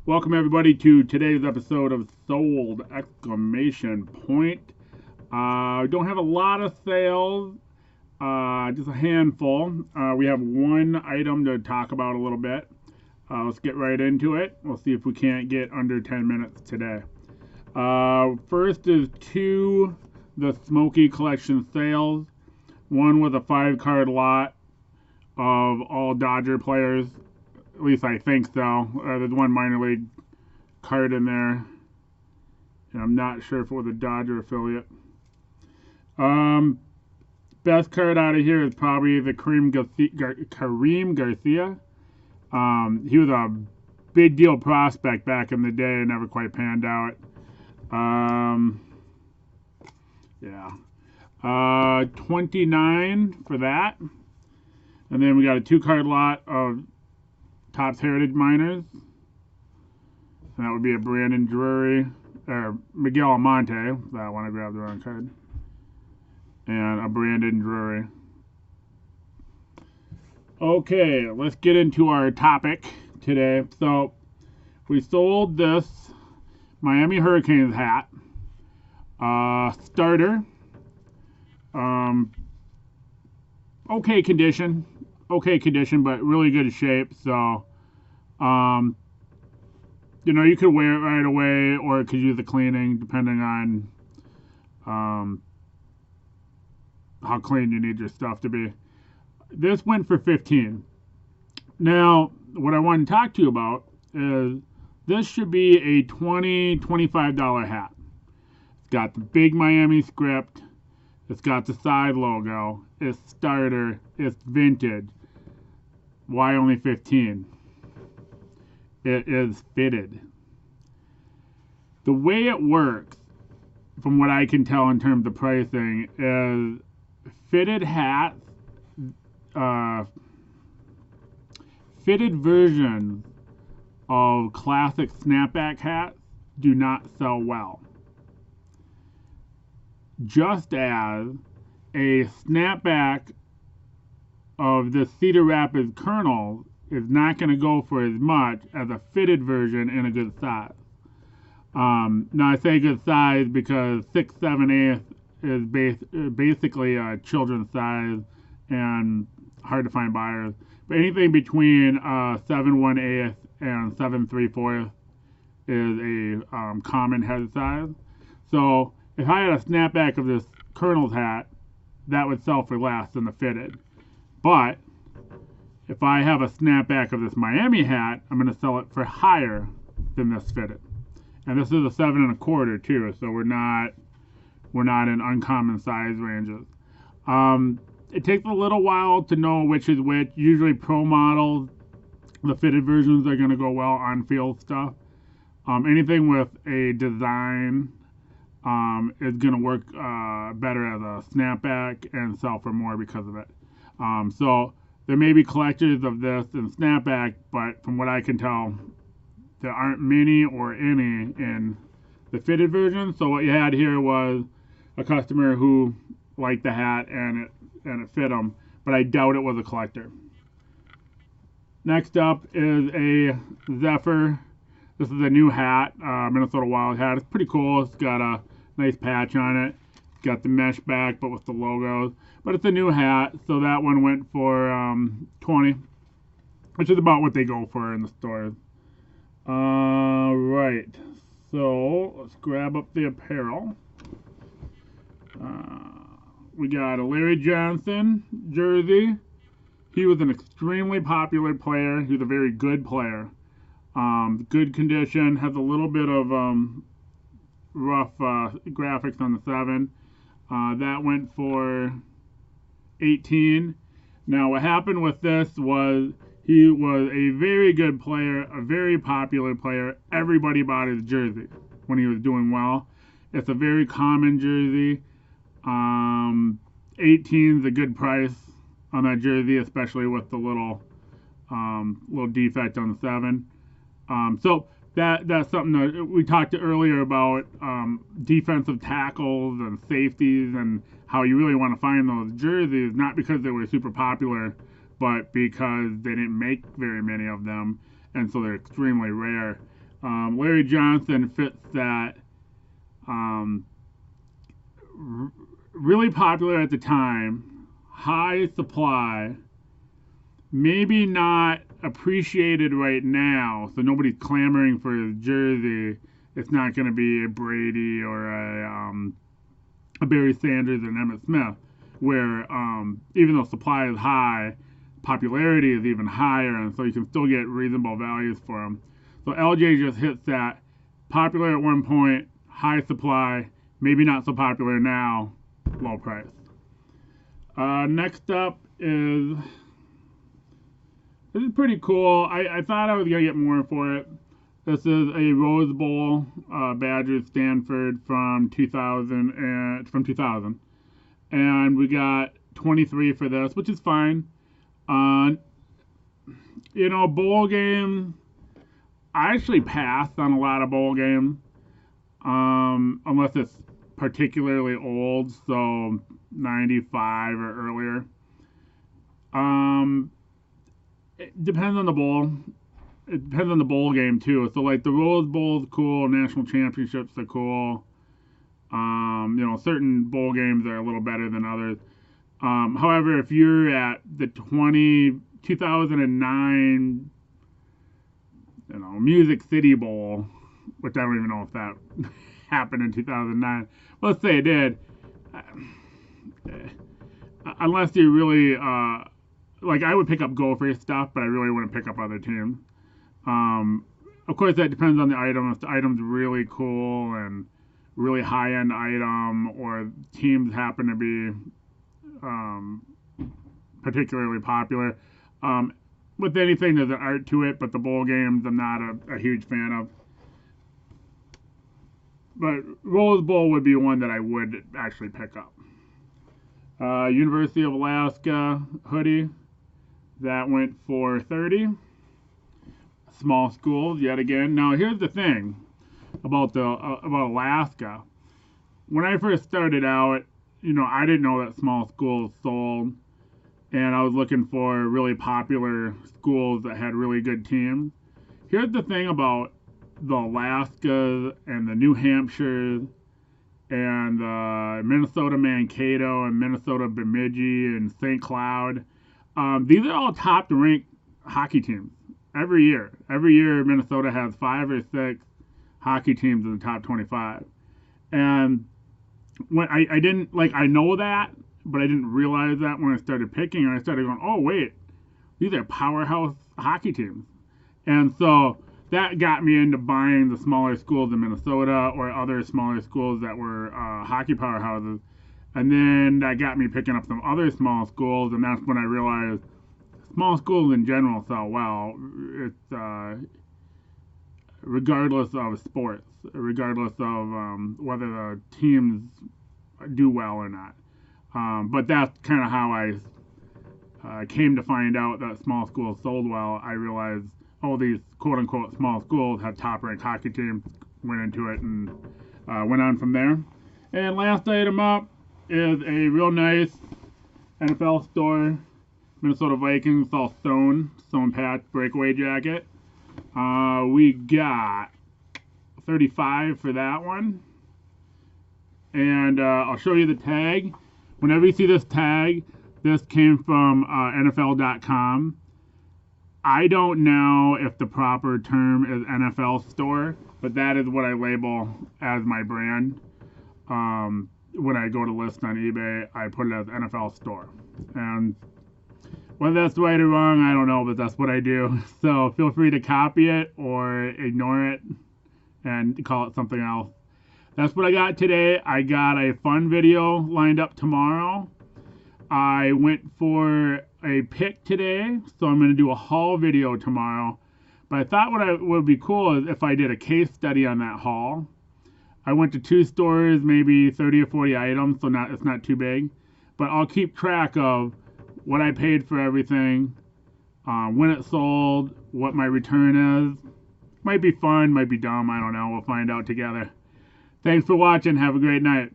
Welcome everybody to today's episode of Sold! Exclamation point. Don't have a lot of sales, just a handful. We have one item to talk about a little bit. Let's get right into it. We'll see if we can't get under 10 minutes today. First is the Smoky collection sales. One with a 5-card lot of all Dodger players. At least I think so. There's one minor league card in there, and I'm not sure if it was a Dodger affiliate. Best card out of here is probably the Kareem Garcia. He was a big deal prospect back in the day and never quite panned out. Yeah. 29 for that. And then we got a 2-card lot of Topps Heritage Miners. And that would be a Brandon Drury, or Miguel Almonte. That one, I grabbed the wrong card. And a Brandon Drury. Okay, let's get into our topic today. So, we sold this Miami Hurricanes hat. Starter. Okay condition, but really good shape. So, you could wear it right away, or it could use the cleaning, depending on how clean you need your stuff to be. This went for $15. Now, what I want to talk to you about is this should be a $20, $25 hat. It's got the big Miami script. It's got the side logo. It's starter. It's vintage. Why only 15? It is fitted. The way it works, from what I can tell in terms of pricing, is fitted hats, fitted versions of classic snapback hats do not sell well. Just as a snapback of the Cedar Rapids Colonel is not going to go for as much as a fitted version in a good size. Now I say good size because 6 7/8 is basically a children's size and hard to find buyers. But anything between 7 1/8 and 7 3/4 is a common head size. So if I had a snapback of this Colonel's hat, that would sell for less than the fitted. But if I have a snapback of this Miami hat, I'm going to sell it for higher than this fitted. And this is a 7 1/4 too, so we're not in uncommon size ranges. It takes a little while to know which is which. Usually pro models, the fitted versions are going to go well on field stuff. Anything with a design is going to work better as a snapback and sell for more because of it. So there may be collectors of this in snapback, but from what I can tell, there aren't many or any in the fitted version. So what you had here was a customer who liked the hat and it fit him, but I doubt it was a collector. Next up is a Zephyr. This is a new hat, Minnesota Wild hat. It's pretty cool. It's got a nice patch on it. It's got the mesh back, but with the logos. But it's a new hat, so that one went for $20, which is about what they go for in the stores. Right. So let's grab up the apparel. We got a Larry Johnson jersey. He was an extremely popular player. He was a very good player. Good condition. Has a little bit of rough graphics on the 7. That went for $18. Now what happened with this was he was a very good player, a very popular player. Everybody bought his jersey when he was doing well. It's a very common jersey. 18 is a good price on that jersey, especially with the little defect on the 7. So that's something that we talked earlier about, defensive tackles and safeties and how you really want to find those jerseys, not because they were super popular, but because they didn't make very many of them, and so they're extremely rare. Larry Johnson fits that. Really popular at the time, high supply, maybe not appreciated right now, so nobody's clamoring for his jersey. It's not going to be a Brady or a Barry Sanders and Emmitt Smith, where even though supply is high, popularity is even higher, and so you can still get reasonable values for them. So LJ just hits that popular at one point, high supply, maybe not so popular now, low price. Next up is, this is pretty cool. I thought I was going to get more for it. This is a Rose Bowl Badgers Stanford from 2000. And we got 23 for this, which is fine. You know, bowl game, I actually pass on a lot of bowl games. Unless it's particularly old, so 95 or earlier. It depends on the bowl. It depends on the bowl game too. So like the Rose Bowl is cool, national championships are cool. You know, certain bowl games are a little better than others. However, if you're at the 2009, you know, Music City Bowl, which I don't even know if that happened in 2009. Let's say it did. Unless you really, like I would pick up Gopher stuff, but I really wouldn't pick up other teams. Of course, that depends on the item. If the item's really cool and really high-end item, or teams happen to be particularly popular. With anything, there's an art to it, but the bowl games I'm not a huge fan of. But Rose Bowl would be one that I would actually pick up. University of Alaska Hoodie, that went for 30. Small schools yet again. Now here's the thing about about Alaska. When I first started out, you know, I didn't know that small schools sold, and I was looking for really popular schools that had really good teams. Here's the thing about the Alaskas and the New Hampshires and the Minnesota Mankato and Minnesota Bemidji and St. Cloud. These are all top-ranked hockey teams every year. Every year, Minnesota has 5 or 6 hockey teams in the top 25. And when I didn't, like, I know that, but I didn't realize that when I started picking, and I started going, oh, wait, these are powerhouse hockey teams. And so that got me into buying the smaller schools in Minnesota or other smaller schools that were hockey powerhouses. And then that got me picking up some other small schools, and that's when I realized small schools in general sell well. It's regardless of sports, regardless of whether the teams do well or not. But that's kind of how I came to find out that small schools sold well. I realized all these quote-unquote small schools have top-ranked hockey teams, went into it, and went on from there. And last item up is a real nice NFL store, Minnesota Vikings, all stone patch breakaway jacket. We got 35 for that one. And I'll show you the tag. Whenever you see this tag, this came from NFL.com. I don't know if the proper term is NFL store, but that is what I label as my brand. When I go to list on eBay, I put it as NFL store. And whether that's right or wrong, I don't know, but that's what I do. So feel free to copy it or ignore it and call it something else. That's what I got today. I got a fun video lined up tomorrow. I went for a pick today, so I'm going to do a haul video tomorrow. But I thought what would be cool is if I did a case study on that haul. I went to 2 stores, maybe 30 or 40 items, so it's not too big. But I'll keep track of what I paid for everything, when it sold, what my return is. Might be fun, might be dumb, I don't know. We'll find out together. Thanks for watching. Have a great night.